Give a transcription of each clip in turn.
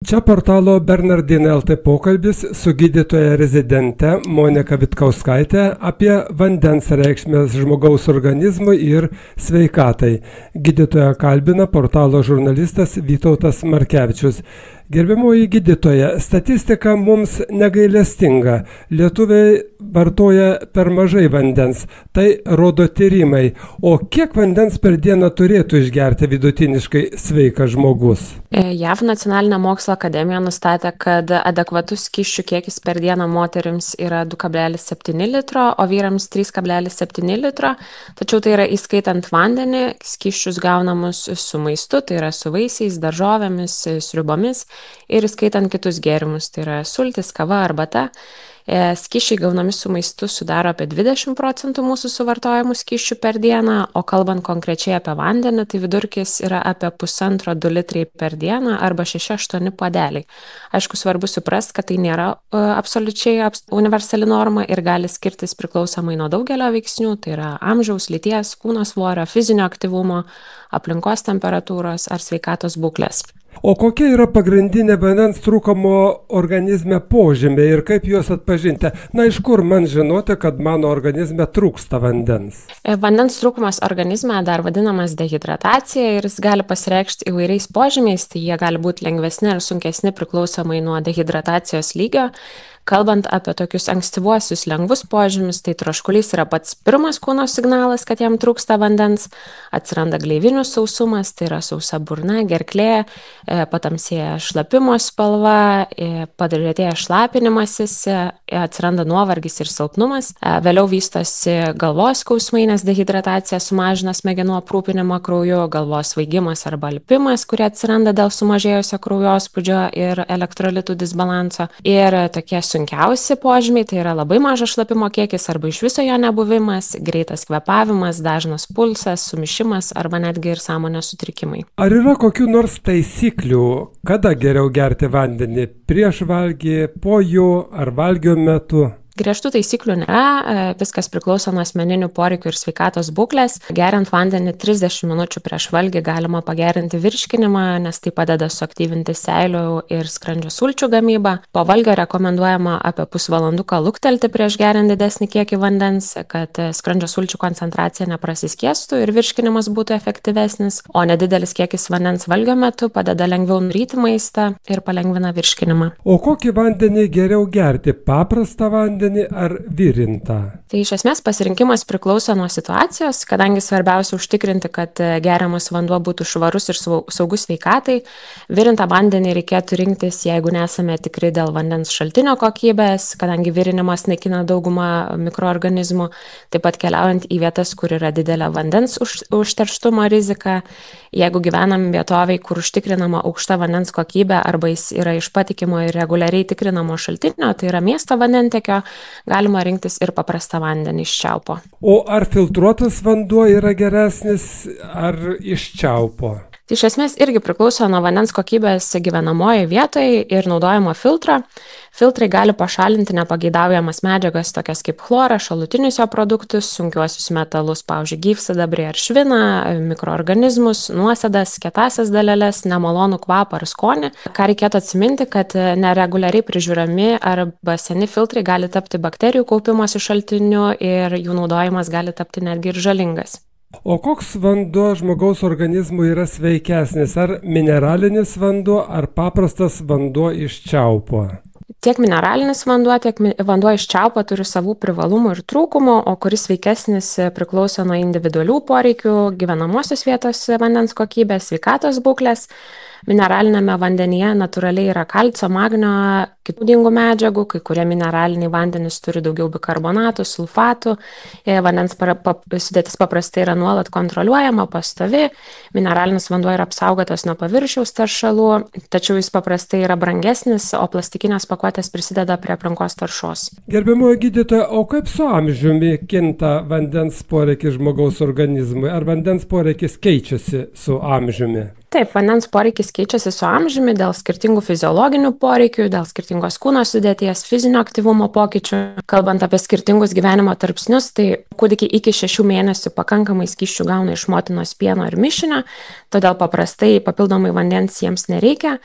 Čia portalo Bernardinai LT pokalbis su gydytoja rezidente Monika Vitkauskaitė apie vandens reikšmės žmogaus organizmui ir sveikatai. Gydytoja kalbina portalo žurnalistas Vytautas Markevičius. Gerbiamoji gydytoja, statistika mums negailestinga. Lietuviai vartoja per mažai vandens. Tai rodo tyrimai. O kiek vandens per dieną turėtų išgerti vidutiniškai sveikas žmogus? JAV nacionalinė mokslo akademija nustatė, kad adekvatus skysčių kiekis per dieną moterims yra 2,7 litro, o vyrams 3,7 litro. Tačiau tai yra įskaitant vandenį, skysčius gaunamus su maistu, tai yra su vaisiais, daržovėmis, sriubomis ir įskaitant kitus gėrimus, tai yra sultis, kava, arbata. Skysčiai gaunami su maistu sudaro apie 20% mūsų suvartojamų skysčių per dieną, o kalbant konkrečiai apie vandenį, tai vidurkis yra apie 1,5–2 litrai per dieną arba 6–8 puodeliai. Aišku, svarbu suprasti, kad tai nėra absoliučiai universali norma ir gali skirtis priklausomai nuo daugelio veiksnių, tai yra amžiaus, lyties, kūno svorio, fizinio aktyvumo, aplinkos temperatūros ar sveikatos būklės. O kokia yra pagrindinė vandens trūkumo organizme požymiai ir kaip juos atpažinti? Na, iš kur man žinoti, kad mano organizme trūksta vandens? Vandens trūkumas organizme dar vadinamas dehidratacija ir jis gali pasireikšti įvairiais požymiais, tai jie gali būti lengvesni ar sunkesni priklausomai nuo dehidratacijos lygio. Kalbant apie tokius ankstyvuosius lengvus požymius, tai troškulys yra pats pirmas kūno signalas, kad jam trūksta vandens, atsiranda gleivinių sausumas, tai yra sausa burna, gerklė, patamsėja šlapimo spalva, padarėtėja šlapinimasis, atsiranda nuovargis ir silpnumas, vėliau vystosi galvos skausmai, nes dehidratacija sumažina smegenų aprūpinimą krauju, galvos svaigimas arba alpimas, kurie atsiranda dėl sumažėjusio kraujospūdžio ir elektrolitų disbalanso. Ir tokie sunkiausi požymiai, tai yra labai mažas šlapimo kiekis arba iš viso jo nebuvimas, greitas kvėpavimas, dažnas pulsas, sumišimas arba netgi ir sąmonės sutrikimai. Ar yra kokių nors taisyklių, kada geriau gerti vandenį? Prieš valgį, po jo ar valgio metu? Griežtų taisyklių nėra, viskas priklauso nuo asmeninių poreikių ir sveikatos būklės. Geriant vandenį 30 minučių prieš valgį galima pagerinti virškinimą, nes tai padeda suaktyvinti seilių ir skrandžio sulčių gamybą. Po valgio rekomenduojama apie pusvalanduką luktelti prieš geriant didesnį kiekį vandens, kad skrandžio sulčių koncentracija neprasiskiestų ir virškinimas būtų efektyvesnis, o nedidelis kiekis vandens valgio metu padeda lengviau nuryti maistą ir palengvina virškinimą. O kokį vandenį geriau gerti? Paprastą vandenį ar virintą? Tai iš esmės pasirinkimas priklauso nuo situacijos, kadangi svarbiausia užtikrinti, kad geriamas vanduo būtų švarus ir saugus sveikatai. Virintą vandenį reikėtų rinktis, jeigu nesame tikri dėl vandens šaltinio kokybės, kadangi virinimas naikina daugumą mikroorganizmų, taip pat keliaujant į vietas, kur yra didelė vandens užterštumo rizika. Jeigu gyvenam vietovėj, kur užtikrinama aukšta vandens kokybė arba jis yra iš patikimo ir reguliariai tikrinamo šaltinio, tai yra miesto vandentiekio, galima rinktis ir paprastą vandenį iš čiaupo. O ar filtruotas vanduo yra geresnis ar iš čiaupo? Tai iš esmės irgi priklauso nuo vandens kokybės gyvenamoje vietoje ir naudojimo filtro. Filtrai gali pašalinti nepageidaujamas medžiagas, tokias kaip chlorą, šalutinius jo produktus, sunkiuosius metalus, pavyzdžiui, gyvsidabrį ar šviną, mikroorganizmus, nuosėdas, kietąsias daleles, nemalonų kvapą ar skonį. Ką reikėtų atsiminti, kad nereguliariai prižiūrami arba seni filtrai gali tapti bakterijų kaupimosi šaltiniu ir jų naudojimas gali tapti netgi ir žalingas. O koks vanduo žmogaus organizmui yra sveikesnis? Ar mineralinis vanduo, ar paprastas vanduo iš čiaupo? Tiek mineralinis vanduo, tiek vanduo iš čiaupo turi savų privalumų ir trūkumų, o kuris sveikesnis priklauso nuo individualių poreikių, gyvenamosios vietos vandens kokybės, sveikatos būklės. Mineralinėme vandenyje natūraliai yra kalcio, magnio, kitų naudingų medžiagų, kai kurie mineraliniai vandenys turi daugiau bikarbonatų, sulfatų, vandens sudėtis paprastai yra nuolat kontroliuojama, pastovi, mineralinis vanduo yra apsaugotas nuo paviršiaus teršalų, tačiau jis paprastai yra brangesnis, o plastikinės pakuotės prisideda prie aplinkos taršos. Gerbiamoji gydytoja, o kaip su amžiumi kinta vandens poreikis žmogaus organizmui? Ar vandens poreikis keičiasi su amžiumi? Taip, vandens poreikis keičiasi su amžiumi dėl skirtingų fiziologinių poreikių, dėl skirtingos kūno sudėties, fizinio aktyvumo pokyčių. Kalbant apie skirtingus gyvenimo tarpsnius, tai kūdikiai iki 6 mėnesių pakankamai skysčių gauna iš motinos pieno ir mišinio, todėl paprastai papildomai vandens jiems nereikia.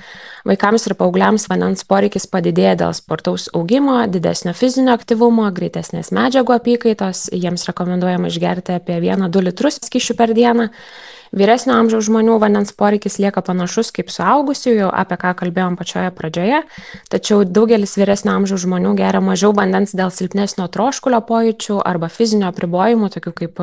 Vaikams ir paaugliams vandens poreikis padidėja dėl spartaus augimo, didesnio fizinio aktyvumo, greitesnės medžiagų apykaitos. Jiems rekomenduojama išgerti apie 1-2 litrus skysčių per dieną. Vyresnio amžiaus žmonių vandens poreikis lieka panašus kaip suaugusiųjų, apie ką kalbėjom pačioje pradžioje, tačiau daugelis vyresnio amžiaus žmonių geria mažiau vandens dėl silpnesnio troškulio pojūčių arba fizinio apribojimų, tokių kaip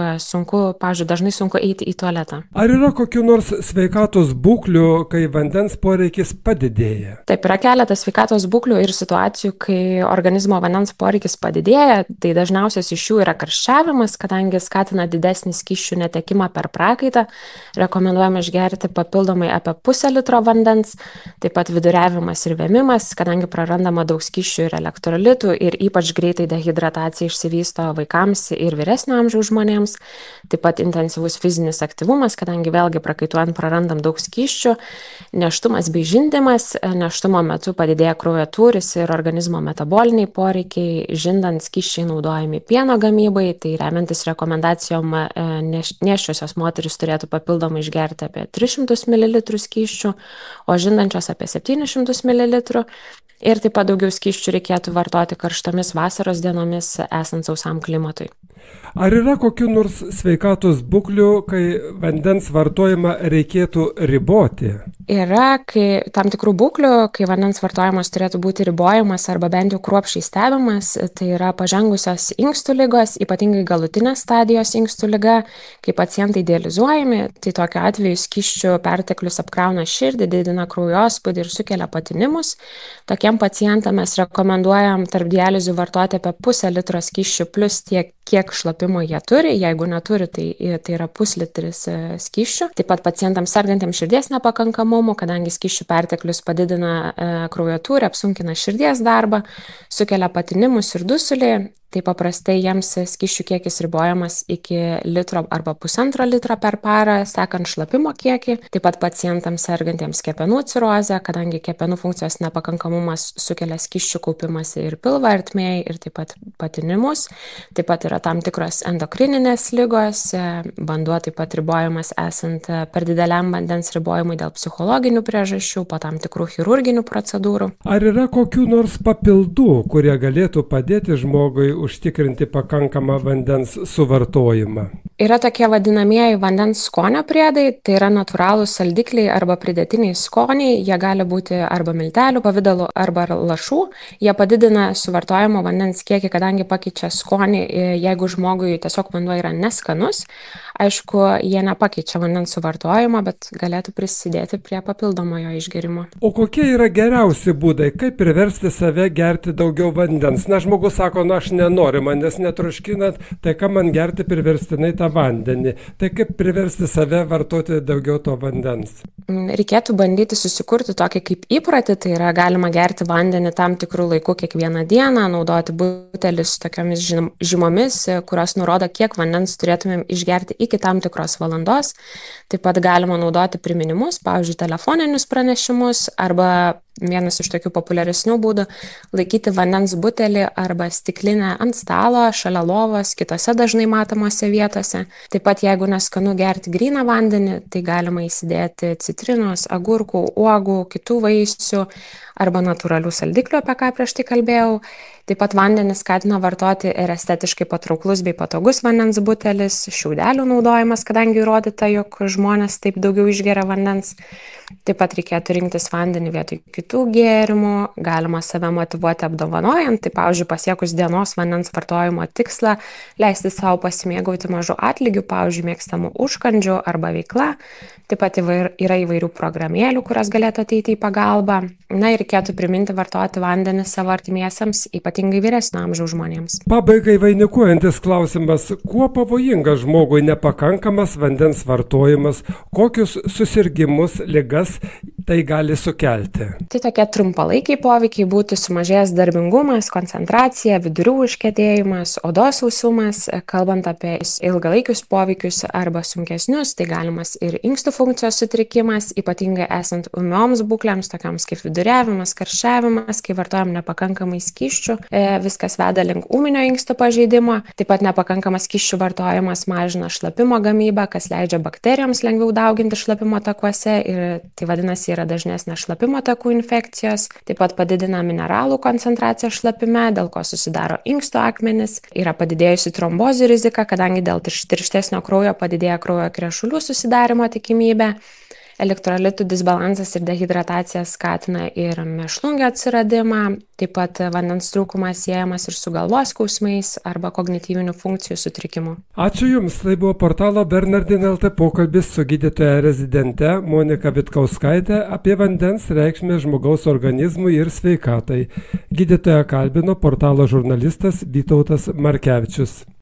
dažnai sunku eiti į tualetą. Ar yra kokių nors sveikatos būklių, kai vandens poreikis padidėja? Taip, yra keletas sveikatos būklių ir situacijų, kai organizmo vandens poreikis padidėja, tai dažniausias iš jų yra karščiavimas, kadangi skatina didesnį skysčių netekimą per prakaitą. Rekomenduojame išgerti papildomai apie 0,5 litro vandens, taip pat viduriavimas ir vėmimas, kadangi prarandama daug skysčių ir elektrolitų ir ypač greitai dehidratacija išsivysto vaikams ir vyresnio amžiaus žmonėms, taip pat intensyvus fizinis aktyvumas, kadangi vėlgi prakaituojant prarandam daug skysčių, nėštumas bei žindymas, nėštumo metu padidėja kraujo tūris ir organizmo metaboliniai poreikiai, žindant skysčiai naudojami pieno gamybai, tai remiantis rekomendacijom nėščiosios moterys turėtų papildomai išgerti apie 300 ml skysčių, o žindančios apie 700 ml. Ir taip pat daugiau skysčių reikėtų vartoti karštomis vasaros dienomis esant sausam klimatui. Ar yra kokių nors sveikatos būklių, kai vandens vartojimą reikėtų riboti? Yra tam tikrų būklių, kai vandens vartojimas turėtų būti ribojamas arba bent jau kruopščiai stebimas, tai yra pažengusios inkstų ligos, ypatingai galutinės stadijos inkstų liga, kai pacientai dializuojami, tai tokiu atveju skysčių perteklius apkrauna širdį, didina kraujospūdį ir sukelia patinimus. Tokiem pacientam mes rekomenduojam tarp dializių vartoti apie 0,5 litro skysčių plus tiek, kiek šlapimo jie turi, jeigu neturi, tai yra 0,5 litris skysčių. Taip pat pacientams sergantiems širdies nepakankamumu, kadangi skysčių perteklius padidina kraujo tūrį, apsunkina širdies darbą, sukelia patinimus ir dusulį. Tai paprastai jiems skysčių kiekis ribojamas iki litro arba 1,5 litro per parą, sekant šlapimo kiekį. Taip pat pacientams sergantiems kepenų cirozę, kadangi kepenų funkcijos nepakankamumas sukelia skysčių kaupimąsi ir pilvo ertmėje ir taip pat patinimus. Taip pat yra tam tikros endokrininės ligos, vanduo taip pat ribojamas esant per dideliam vandens ribojimui dėl psichologinių priežasčių, po tam tikrų chirurginių procedūrų. Ar yra kokių nors papildų, kurie galėtų padėti žmogui užtikrinti pakankamą vandens suvartojimą? Yra tokie vadinamieji vandens skonio priedai, tai yra natūralūs saldikliai arba pridėtiniai skoniai, jie gali būti arba miltelių pavidalu arba lašų, jie padidina suvartojamo vandens kiekį, kadangi pakeičia skonį, jeigu žmogui tiesiog vanduo yra neskanus. Aišku, jie nepakeičia vandens suvartojimo, bet galėtų prisidėti prie papildomojo išgerimo. O kokie yra geriausi būdai, kaip priversti save gerti daugiau vandens? Na, žmogus sako, aš nenoriu, manęs netroškinat, tai ką man gerti priverstinai tą vandenį? Tai kaip priversti save vartoti daugiau to vandens? Reikėtų bandyti susikurti tokį kaip įprotį, tai yra galima gerti vandenį tam tikrų laikų kiekvieną dieną, naudoti butelis su tokiamis žymomis, kurios nurodo, kiek vandens turėtumėm išgerti iki tam tikros valandos. Taip pat galima naudoti priminimus, pavyzdžiui, telefoninius pranešimus arba vienas iš tokių populiaresnių būdų – laikyti vandens butelį arba stiklinę ant stalo, šalia lovos, kitose dažnai matomose vietose. Taip pat, jeigu neskanu gerti gryną vandenį, tai galima įsidėti citrinos, agurkų, uogų, kitų vaisių arba natūralių saldiklių, apie ką prieš tai kalbėjau. Taip pat vandenį skatina vartoti ir estetiškai patrauklus bei patogus vandens butelis, šiaudelių naudojimas, kadangi įrodyta, jog žmonės taip daugiau išgeria vandens. Taip pat reikėtų rinktis vandenį vietoj kitų gėrimų, galima save motyvuoti apdovanojant, tai pavyzdžiui, pasiekus dienos vandens vartojimo tikslą, leisti savo pasimėgauti mažų atlygių, pavyzdžiui, mėgstamų užkandžių arba veikla. Taip pat yra įvairių programėlių, kurios galėtų ateiti į pagalbą. Na ir reikėtų priminti vartoti vandenį savo artimiesiems, ypatingai vyresnio amžiaus žmonėms. Pabaigai vainikuojantis klausimas, kuo pavojingas žmogui nepakankamas vandens vartojimas, kokius susirgimus, ligas tai gali sukelti? Tai tokie trumpalaikiai poveikiai būtų sumažėjęs darbingumas, koncentracija, vidurių užkietėjimas, odos sausumas. Kalbant apie ilgalaikius poveikius arba sunkesnius, tai galimas ir inkstų funkcijos sutrikimas, ypatingai esant ūmioms būklėms, tokiams kaip viduriavimas, karščiavimas, kai vartojam nepakankamai skysčių, viskas veda link ūminio inkstų pažeidimo. Taip pat nepakankamas skysčių vartojimas mažina šlapimo gamybą, kas leidžia bakterijoms lengviau dauginti šlapimo takuose ir tai vadinasi yra dažnesnė šlapimo takų infekcijos. Taip pat padidina mineralų koncentraciją šlapime, dėl ko susidaro inkstų akmenys. Yra padidėjusi trombozių rizika, kadangi dėl tirštesnio kraujo padidėja kraujo krešulių susidarimo tikimybė. Elektrolitų disbalansas ir dehidratacija skatina ir mėšlungio atsiradimą, taip pat vandens trūkumas siejamas ir su galvos skausmais arba kognityvinių funkcijų sutrikimu. Ačiū Jums, tai buvo portalo Bernardinai LT pokalbis su gydytoja rezidente Monika Vitkauskaite apie vandens reikšmę žmogaus organizmui ir sveikatai. Gydytoja kalbino portalo žurnalistas Vytautas Markevičius.